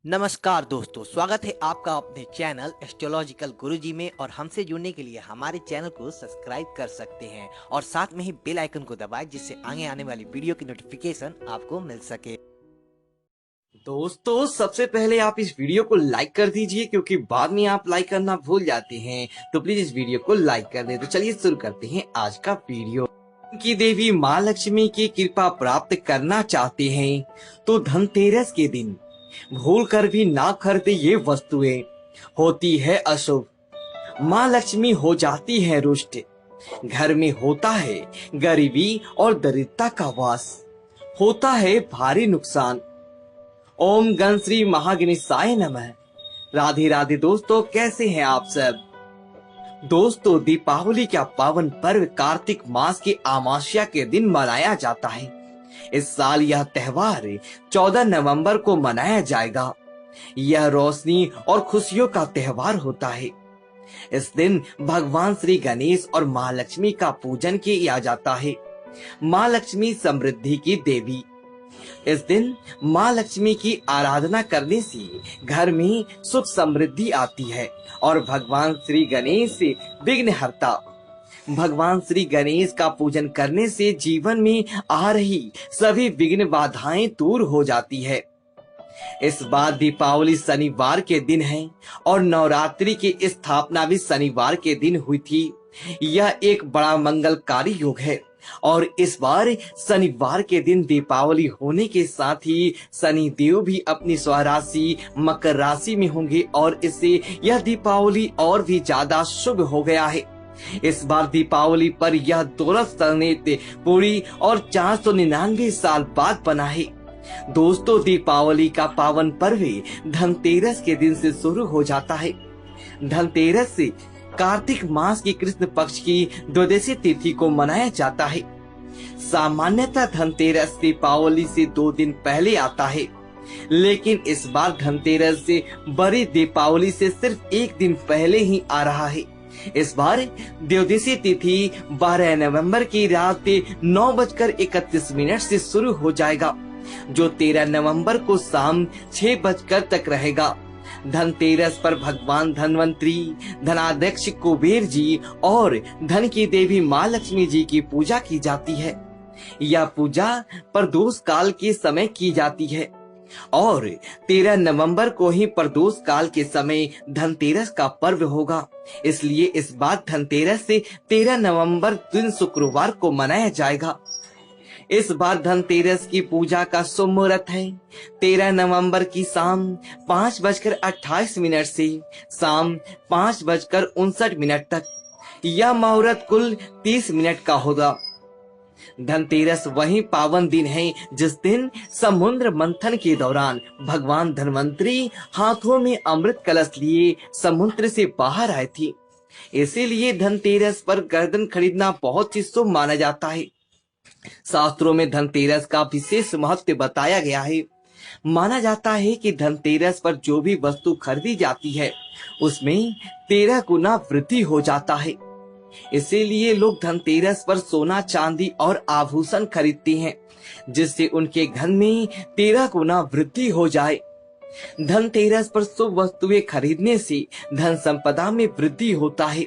नमस्कार दोस्तों, स्वागत है आपका अपने चैनल एस्ट्रोलॉजिकल गुरुजी में। और हमसे जुड़ने के लिए हमारे चैनल को सब्सक्राइब कर सकते हैं और साथ में ही बेल आइकन को दबाएं, जिससे आगे आने वाली वीडियो की नोटिफिकेशन आपको मिल सके। दोस्तों, सबसे पहले आप इस वीडियो को लाइक कर दीजिए, क्योंकि बाद में आप लाइक करना भूल जाते हैं। तो प्लीज इस वीडियो को लाइक कर दें। तो चलिए शुरू करते हैं आज का वीडियो। की देवी माँ लक्ष्मी की कृपा प्राप्त करना चाहते हैं तो धनतेरस के दिन भूल कर भी ना खरीदे ये वस्तुएं, होती है अशुभ। माँ लक्ष्मी हो जाती है रुष्ट, घर में होता है गरीबी और दरिद्रता का वास, होता है भारी नुकसान। ओम गण श्री महागणेशाय नमः। राधे राधे दोस्तों, कैसे हैं आप सब। दोस्तों, दीपावली का पावन पर्व कार्तिक मास के अमावस्या के दिन मनाया जाता है। इस साल यह त्योहार 14 नवंबर को मनाया जाएगा। यह रोशनी और खुशियों का त्योहार होता है। इस दिन भगवान श्री गणेश और माँ लक्ष्मी का पूजन किया जाता है। माँ लक्ष्मी समृद्धि की देवी। इस दिन माँ लक्ष्मी की आराधना करने से घर में सुख समृद्धि आती है और भगवान श्री गणेश विघ्नहर्ता। भगवान श्री गणेश का पूजन करने से जीवन में आ रही सभी विघ्न बाधाएं दूर हो जाती है। इस बार दीपावली शनिवार के दिन है और नवरात्रि की स्थापना भी शनिवार के दिन हुई थी। यह एक बड़ा मंगलकारी योग है और इस बार शनिवार के दिन दीपावली होने के साथ ही शनि देव भी अपनी स्वराशि मकर राशि में होंगे और इससे यह दीपावली और भी ज्यादा शुभ हो गया है। इस बार दीपावली पर यह दौलत समेत पूरी और 499 साल बाद बना है। दोस्तों, दीपावली का पावन पर्व धनतेरस के दिन से शुरू हो जाता है। धनतेरस से कार्तिक मास की कृष्ण पक्ष की द्वादशी तिथि को मनाया जाता है। सामान्यतः धनतेरस दीपावली से 2 दिन पहले आता है, लेकिन इस बार धनतेरस से बड़ी दीपावली से सिर्फ 1 दिन पहले ही आ रहा है। इस बार द्वादशी तिथि 12 नवंबर की रात 9:31 से शुरू हो जाएगा, जो 13 नवंबर को शाम 6 तक रहेगा। धनतेरस पर भगवान धनवंतरी, धनाध्यक्ष कुबेर जी और धन की देवी माँ लक्ष्मी जी की पूजा की जाती है। यह पूजा प्रदोष काल के समय की जाती है और 13 नवंबर को ही प्रदोष काल के समय धनतेरस का पर्व होगा। इसलिए इस बार धनतेरस से 13 नवंबर दिन शुक्रवार को मनाया जाएगा। इस बार धनतेरस की पूजा का शुभ मुहूर्त है 13 नवंबर की शाम 5:28 से शाम 5:59 तक। यह मुहूर्त कुल 30 मिनट का होगा। धनतेरस वही पावन दिन है जिस दिन समुद्र मंथन के दौरान भगवान धन्वंतरी हाथों में अमृत कलश लिए समुद्र से बाहर आए थे। इसीलिए धनतेरस पर गर्दन खरीदना बहुत ही शुभ माना जाता है। शास्त्रों में धनतेरस का विशेष महत्व बताया गया है। माना जाता है कि धनतेरस पर जो भी वस्तु खरीदी जाती है उसमें 13 गुना वृद्धि हो जाता है। इसीलिए लोग धनतेरस पर सोना चांदी और आभूषण खरीदते हैं, जिससे उनके घर में 13 गुना वृद्धि हो जाए। धनतेरस पर शुभ वस्तुएं खरीदने से धन संपदा में वृद्धि होता है।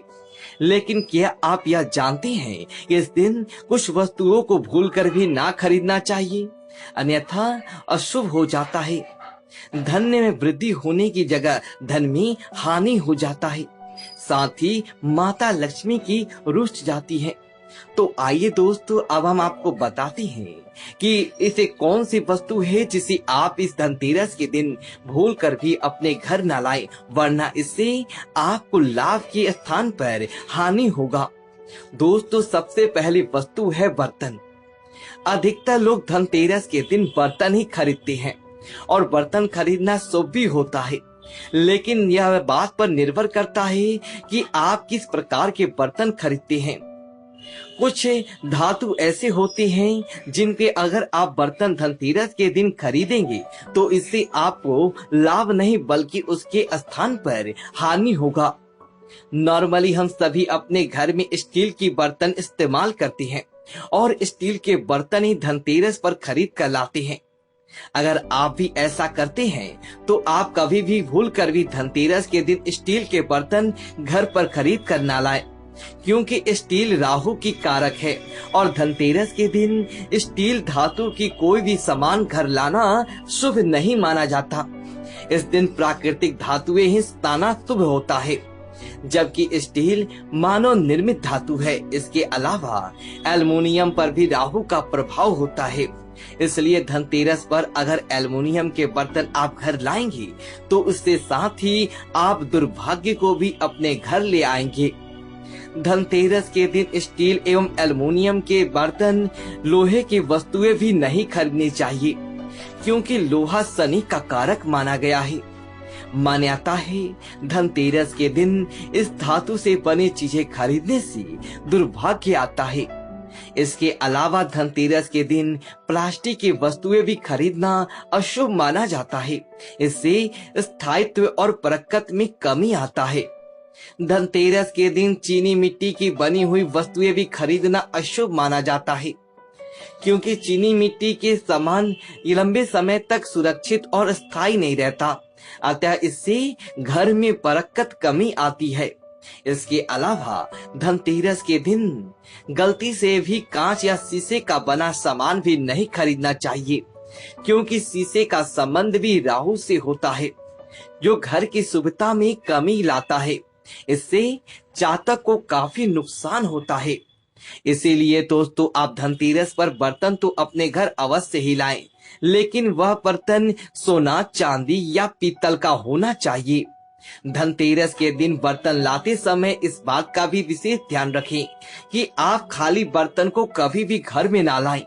लेकिन क्या आप यह जानते हैं कि इस दिन कुछ वस्तुओं को भूलकर भी ना खरीदना चाहिए, अन्यथा अशुभ हो जाता है। धन में वृद्धि होने की जगह धन में हानि हो जाता है, साथ ही माता लक्ष्मी की रुष्ट जाती है। तो आइए दोस्तों, अब हम आपको बताते हैं कि इसे कौन सी वस्तु है जिसे आप इस धनतेरस के दिन भूल कर भी अपने घर न लाएं, वरना इससे आपको लाभ के स्थान पर हानि होगा। दोस्तों, सबसे पहली वस्तु है बर्तन। अधिकतर लोग धनतेरस के दिन बर्तन ही खरीदते हैं और बर्तन खरीदना शुभ भी होता है, लेकिन यह बात पर निर्भर करता है कि आप किस प्रकार के बर्तन खरीदते हैं। कुछ धातु ऐसे होते हैं जिनके अगर आप बर्तन धनतेरस के दिन खरीदेंगे तो इससे आपको लाभ नहीं बल्कि उसके स्थान पर हानि होगा। नॉर्मली हम सभी अपने घर में स्टील की बर्तन इस्तेमाल करते हैं और स्टील के बर्तन ही धनतेरस पर खरीद कर लाते हैं। अगर आप भी ऐसा करते हैं तो आप कभी भी भूल कर भी धनतेरस के दिन स्टील के बर्तन घर पर खरीद कर ना लाएं, क्योंकि स्टील राहु की कारक है और धनतेरस के दिन स्टील धातु की कोई भी सामान घर लाना शुभ नहीं माना जाता। इस दिन प्राकृतिक धातुएं ही लाना शुभ होता है, जबकि स्टील मानव निर्मित धातु है। इसके अलावा एल्युमिनियम पर भी राहु का प्रभाव होता है, इसलिए धनतेरस पर अगर एल्युमिनियम के बर्तन आप घर लाएंगे तो उसके साथ ही आप दुर्भाग्य को भी अपने घर ले आएंगे। धनतेरस के दिन स्टील एवं एल्युमिनियम के बर्तन, लोहे की वस्तुएं भी नहीं खरीदनी चाहिए, क्योंकि लोहा शनि का कारक माना गया है। मान्यता है धनतेरस के दिन इस धातु से बनी चीजें खरीदने से दुर्भाग्य आता है। इसके अलावा धनतेरस के दिन प्लास्टिक की वस्तुएं भी खरीदना अशुभ माना जाता है। इससे स्थायित्व और बरकत में कमी आता है। धनतेरस के दिन चीनी मिट्टी की बनी हुई वस्तुएं भी खरीदना अशुभ माना जाता है, क्योंकि चीनी मिट्टी के सामान लंबे समय तक सुरक्षित और स्थायी नहीं रहता, अतः इससे घर में बरकत कमी आती है। इसके अलावा धनतेरस के दिन गलती से भी कांच या शीशे का बना सामान भी नहीं खरीदना चाहिए, क्योंकि शीशे का संबंध भी राहु से होता है, जो घर की शुभता में कमी लाता है। इससे जातक को काफी नुकसान होता है। इसीलिए दोस्तों, आप धनतेरस पर बर्तन तो अपने घर अवश्य ही लाएं, लेकिन वह बर्तन सोना, चांदी या पीतल का होना चाहिए। धनतेरस के दिन बर्तन लाते समय इस बात का भी विशेष ध्यान रखें कि आप खाली बर्तन को कभी भी घर में ना लाएं,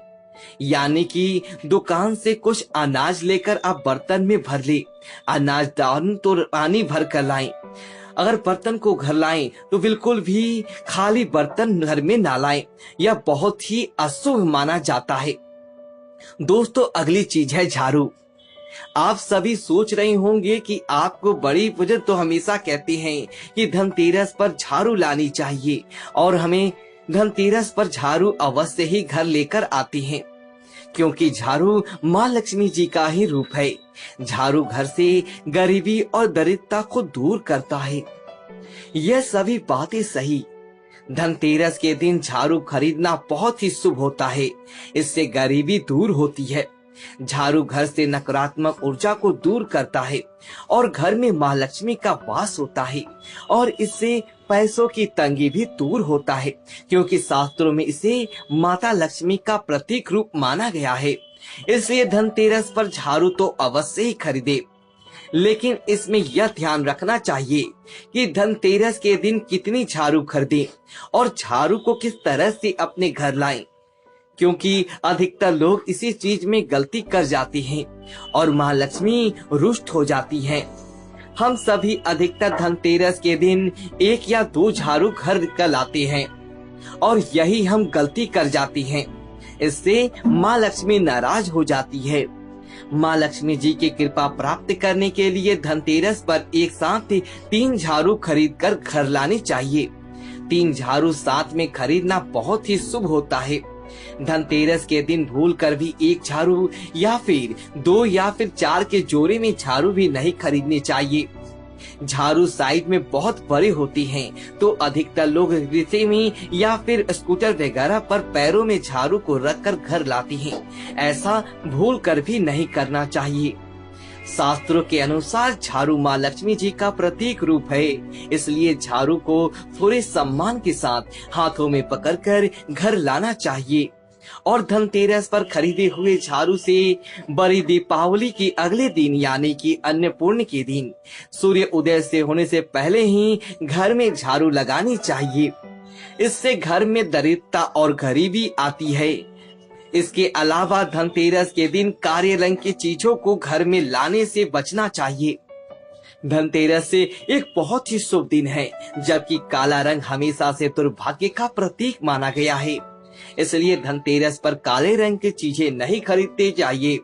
यानी कि दुकान से कुछ अनाज लेकर आप बर्तन में भर ले। अनाज दान तो पानी भर कर लाएं। अगर बर्तन को घर लाएं तो बिल्कुल भी खाली बर्तन घर में ना लाएं, यह बहुत ही अशुभ माना जाता है। दोस्तों, अगली चीज है झाड़ू। आप सभी सोच रहे होंगे कि आपको बड़ी बुजुर्ग तो हमेशा कहते हैं कि धनतेरस पर झाड़ू लानी चाहिए, और हमें धनतेरस पर झाड़ू अवश्य ही घर लेकर आती हैं, क्योंकि झाड़ू माँ लक्ष्मी जी का ही रूप है। झाड़ू घर से गरीबी और दरिद्रता को दूर करता है। यह सभी बातें सही। धनतेरस के दिन झाड़ू खरीदना बहुत ही शुभ होता है, इससे गरीबी दूर होती है। झाड़ू घर से नकारात्मक ऊर्जा को दूर करता है और घर में माँ लक्ष्मी का वास होता है, और इससे पैसों की तंगी भी दूर होता है, क्योंकि शास्त्रों में इसे माता लक्ष्मी का प्रतीक रूप माना गया है। इसलिए धनतेरस पर झाड़ू तो अवश्य ही खरीदे, लेकिन इसमें यह ध्यान रखना चाहिए कि धनतेरस के दिन कितनी झाड़ू खरीदें और झाड़ू को किस तरह से अपने घर लाएं, क्योंकि अधिकतर लोग इसी चीज में गलती कर जाती हैं और माँ लक्ष्मी रुष्ट हो जाती हैं। हम सभी अधिकतर धनतेरस के दिन 1 या 2 झाड़ू घर कर लाते हैं, और यही हम गलती कर जाती हैं। इससे माँ लक्ष्मी नाराज हो जाती है। माँ लक्ष्मी जी की कृपा प्राप्त करने के लिए धनतेरस पर एक साथ 3 झाड़ू खरीद कर घर लाने चाहिए। 3 झाड़ू साथ में खरीदना बहुत ही शुभ होता है। धनतेरस के दिन भूल कर भी 1 झाड़ू या फिर 2 या फिर 4 के जोड़े में झाड़ू भी नहीं खरीदने चाहिए। झाड़ू साइज में बहुत बड़े होती हैं, तो अधिकतर लोग रिक्शे में या फिर स्कूटर वगैरह पर पैरों में झाड़ू को रखकर घर लाती हैं। ऐसा भूल कर भी नहीं करना चाहिए। शास्त्रों के अनुसार झाड़ू माँ लक्ष्मी जी का प्रतीक रूप है, इसलिए झाड़ू को पूरे सम्मान के साथ हाथों में पकड़कर घर लाना चाहिए। और धनतेरस पर खरीदे हुए झाड़ू से बड़ी दीपावली की अगले दिन यानी कि अन्नपूर्ण के दिन सूर्य उदय से होने से पहले ही घर में झाड़ू लगानी चाहिए। इससे घर में दरिद्रता और गरीबी आती है। इसके अलावा धनतेरस के दिन काले रंग की चीजों को घर में लाने से बचना चाहिए। धनतेरस से एक बहुत ही शुभ दिन है, जबकि काला रंग हमेशा से दुर्भाग्य का प्रतीक माना गया है। इसलिए धनतेरस पर काले रंग की चीजें नहीं खरीदते जाइए।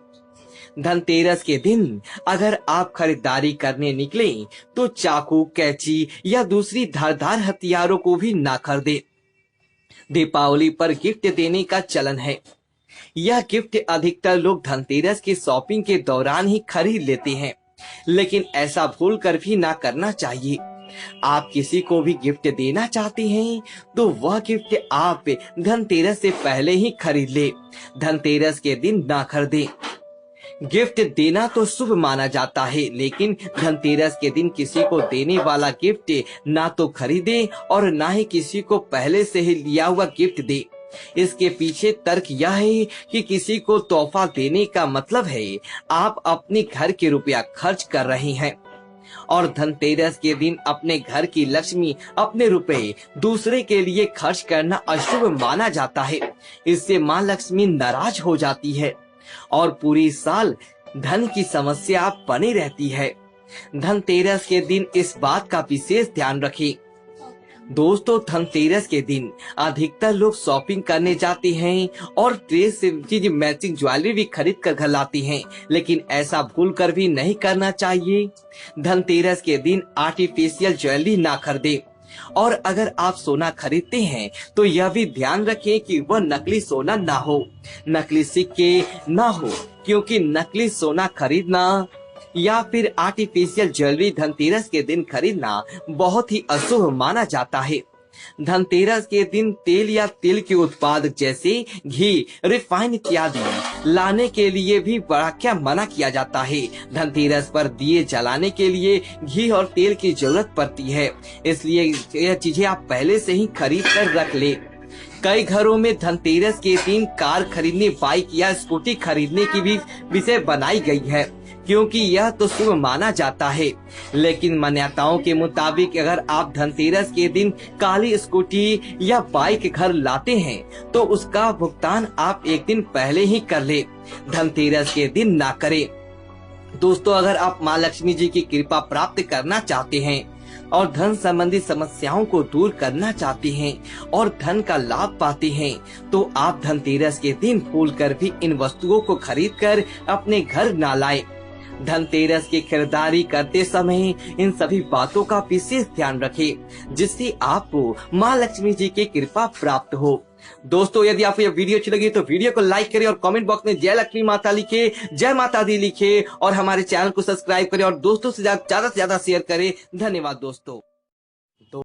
धनतेरस के दिन अगर आप खरीदारी करने निकले तो चाकू, कैंची या दूसरी धारदार हथियारों को भी ना खरीदे। दीपावली पर गिफ्ट देने का चलन है, यह गिफ्ट अधिकतर लोग धनतेरस की शॉपिंग के दौरान ही खरीद लेते हैं, लेकिन ऐसा भूल कर भी ना करना चाहिए। आप किसी को भी गिफ्ट देना चाहते हैं तो वह गिफ्ट आप धनतेरस से पहले ही खरीद ले, धनतेरस के दिन ना खरीदें। गिफ्ट देना तो शुभ माना जाता है, लेकिन धनतेरस के दिन किसी को देने वाला गिफ्ट ना तो खरीदे और ना ही किसी को पहले से ही लिया हुआ गिफ्ट दे। इसके पीछे तर्क यह है कि किसी को तोहफा देने का मतलब है आप अपने घर के रुपया खर्च कर रहे हैं, और धनतेरस के दिन अपने घर की लक्ष्मी, अपने रुपए दूसरे के लिए खर्च करना अशुभ माना जाता है। इससे माँ लक्ष्मी नाराज हो जाती है और पूरी साल धन की समस्या बनी रहती है। धनतेरस के दिन इस बात का विशेष ध्यान रखें। दोस्तों, धनतेरस के दिन अधिकतर लोग शॉपिंग करने जाते हैं और ड्रेस से चीज मैचिंग ज्वेलरी भी खरीद कर घर लाते हैं, लेकिन ऐसा भूल कर भी नहीं करना चाहिए। धनतेरस के दिन आर्टिफिशियल ज्वेलरी ना खरीदें, और अगर आप सोना खरीदते हैं तो यह भी ध्यान रखें कि वह नकली सोना ना हो, नकली सिक्के ना हो, क्योंकि नकली सोना खरीदना या फिर आर्टिफिशियल ज्वेलरी धनतेरस के दिन खरीदना बहुत ही अशुभ माना जाता है। धनतेरस के दिन तेल या तेल के उत्पाद जैसे घी, रिफाइन इत्यादि लाने के लिए भी बड़ा क्या मना किया जाता है। धनतेरस पर दिए जलाने के लिए घी और तेल की जरूरत पड़ती है, इसलिए यह चीजें आप पहले से ही खरीद कर रख ले। कई घरों में धनतेरस के दिन कार खरीदने, बाइक या स्कूटी खरीदने की भी विषय बनाई गई है, क्योंकि यह तो शुभ माना जाता है। लेकिन मान्यताओं के मुताबिक अगर आप धनतेरस के दिन काली स्कूटी या बाइक घर लाते हैं तो उसका भुगतान आप एक दिन पहले ही कर ले, धनतेरस के दिन ना करें। दोस्तों, अगर आप माँ लक्ष्मी जी की कृपा प्राप्त करना चाहते हैं और धन संबंधी समस्याओं को दूर करना चाहते हैं और धन का लाभ पाते हैं तो आप धनतेरस के दिन भूल कर भी इन वस्तुओं को खरीद कर अपने घर ना लाए। धनतेरस की खरीदारी करते समय इन सभी बातों का विशेष ध्यान रखें, जिससे आपको माँ लक्ष्मी जी की कृपा प्राप्त हो। दोस्तों, यदि आपको यह वीडियो अच्छी लगी तो वीडियो को लाइक करें और कमेंट बॉक्स में जय लक्ष्मी माता लिखे, जय माता दी लिखे और हमारे चैनल को सब्सक्राइब करें और दोस्तों से ज्यादा से ज्यादा शेयर करें। धन्यवाद दोस्तों।